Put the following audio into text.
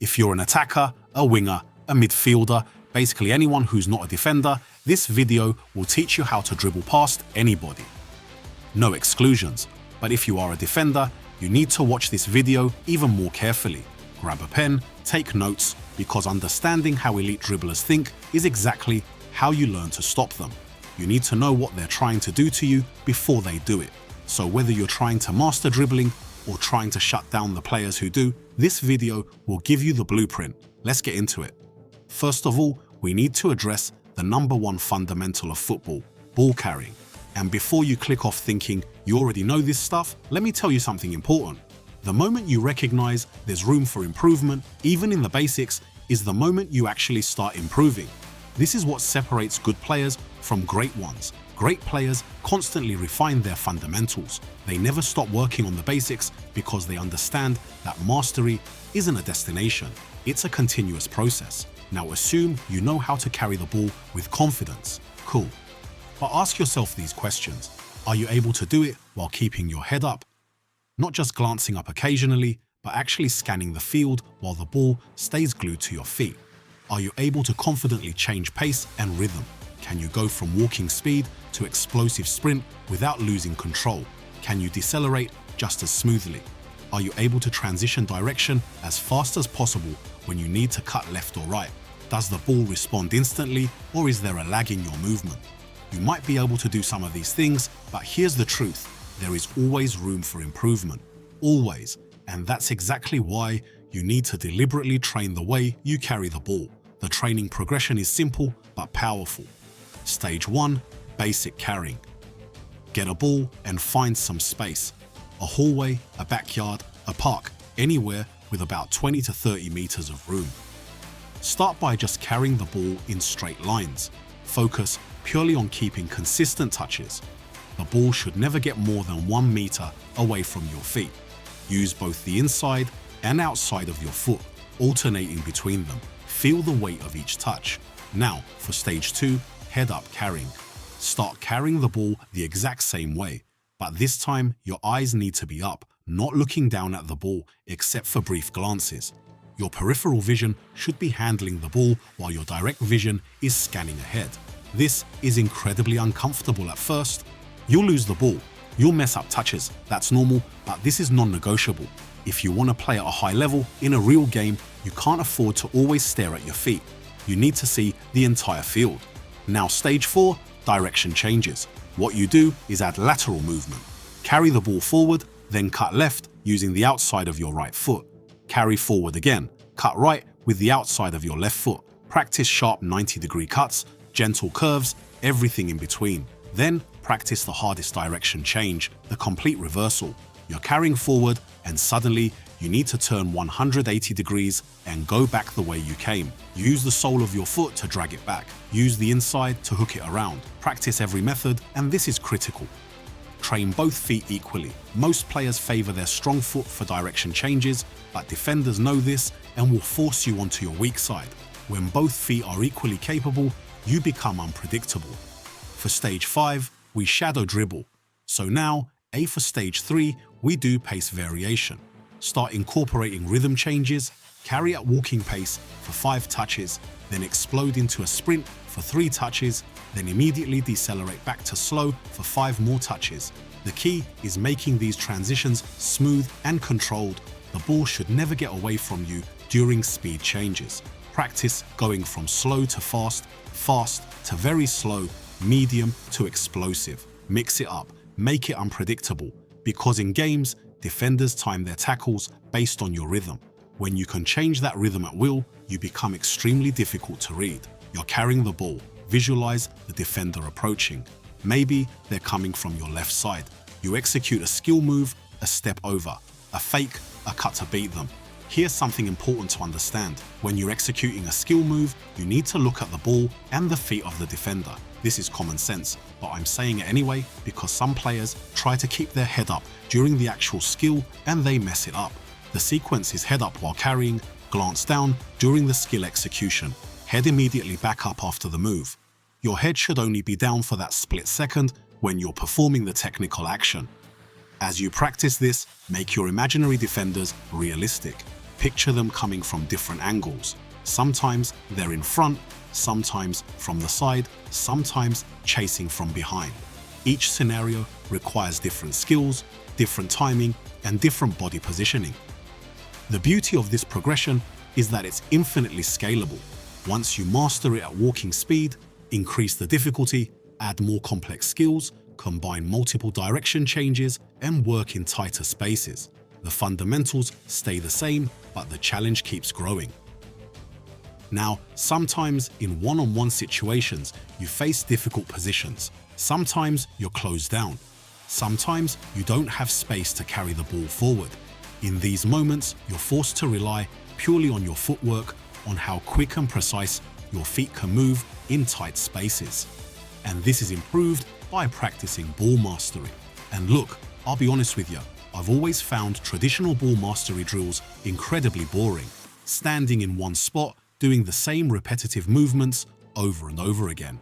If you're an attacker, a winger, a midfielder, basically anyone who's not a defender, this video will teach you how to dribble past anybody. No exclusions, but if you are a defender, you need to watch this video even more carefully. Grab a pen, take notes, because understanding how elite dribblers think is exactly how you learn to stop them. You need to know what they're trying to do to you before they do it. So whether you're trying to master dribbling or trying to shut down the players who do, this video will give you the blueprint. Let's get into it. First of all, we need to address the number one fundamental of football, ball carrying. And before you click off thinking you already know this stuff, let me tell you something important. The moment you recognize there's room for improvement, even in the basics, is the moment you actually start improving. This is what separates good players from great ones. Great players constantly refine their fundamentals. They never stop working on the basics because they understand that mastery isn't a destination, it's a continuous process. Now assume you know how to carry the ball with confidence. Cool. But ask yourself these questions. Are you able to do it while keeping your head up? Not just glancing up occasionally, but actually scanning the field while the ball stays glued to your feet. Are you able to confidently change pace and rhythm? Can you go from walking speed to explosive sprint without losing control? Can you decelerate just as smoothly? Are you able to transition direction as fast as possible when you need to cut left or right? Does the ball respond instantly, or is there a lag in your movement? You might be able to do some of these things, but here's the truth. There is always room for improvement. Always. And that's exactly why you need to deliberately train the way you carry the ball. The training progression is simple but powerful. Stage 1. Basic carrying. Get a ball and find some space. A hallway, a backyard, a park, anywhere with about 20 to 30 meters of room. Start by just carrying the ball in straight lines. Focus purely on keeping consistent touches. The ball should never get more than 1 meter away from your feet. Use both the inside and outside of your foot, alternating between them. Feel the weight of each touch. Now, for stage 2, head up carrying. Start carrying the ball the exact same way, but this time your eyes need to be up, not looking down at the ball except for brief glances. Your peripheral vision should be handling the ball while your direct vision is scanning ahead. This is incredibly uncomfortable at first. You'll lose the ball. You'll mess up touches. That's normal, but this is non-negotiable. If you want to play at a high level in a real game, you can't afford to always stare at your feet. You need to see the entire field. Now stage 4, direction changes. What you do is add lateral movement. Carry the ball forward, then cut left using the outside of your right foot. Carry forward again. Cut right with the outside of your left foot. Practice sharp 90-degree cuts, gentle curves, everything in between. Then practice the hardest direction change, the complete reversal. You're carrying forward and suddenly you need to turn 180 degrees and go back the way you came. Use the sole of your foot to drag it back. Use the inside to hook it around. Practice every method, and this is critical. Train both feet equally. Most players favor their strong foot for direction changes, but defenders know this and will force you onto your weak side. When both feet are equally capable, you become unpredictable. For stage 5, we shadow dribble. So now, for stage 3, we do pace variation. Start incorporating rhythm changes, carry at walking pace for 5 touches, then explode into a sprint for 3 touches, then immediately decelerate back to slow for 5 more touches. The key is making these transitions smooth and controlled. The ball should never get away from you during speed changes. Practice going from slow to fast, fast to very slow, medium to explosive. Mix it up, make it unpredictable, because in games, defenders time their tackles based on your rhythm. When you can change that rhythm at will, you become extremely difficult to read. You're carrying the ball. Visualize the defender approaching. Maybe they're coming from your left side. You execute a skill move, a step over, a fake, a cut to beat them. Here's something important to understand. When you're executing a skill move, you need to look at the ball and the feet of the defender. This is common sense, but I'm saying it anyway because some players try to keep their head up during the actual skill and they mess it up. The sequence is head up while carrying, glance down during the skill execution, head immediately back up after the move. Your head should only be down for that split second when you're performing the technical action. As you practice this, make your imaginary defenders realistic. Picture them coming from different angles. Sometimes they're in front, sometimes from the side, sometimes chasing from behind. Each scenario requires different skills, different timing, and different body positioning. The beauty of this progression is that it's infinitely scalable. Once you master it at walking speed, increase the difficulty, add more complex skills, combine multiple direction changes, and work in tighter spaces. The fundamentals stay the same, but the challenge keeps growing. Now, sometimes in one-on-one situations, you face difficult positions. Sometimes you're closed down. Sometimes you don't have space to carry the ball forward. In these moments, you're forced to rely purely on your footwork, on how quick and precise your feet can move in tight spaces. And this is improved by practicing ball mastery. And look, I'll be honest with you, I've always found traditional ball mastery drills incredibly boring, standing in one spot, doing the same repetitive movements over and over again.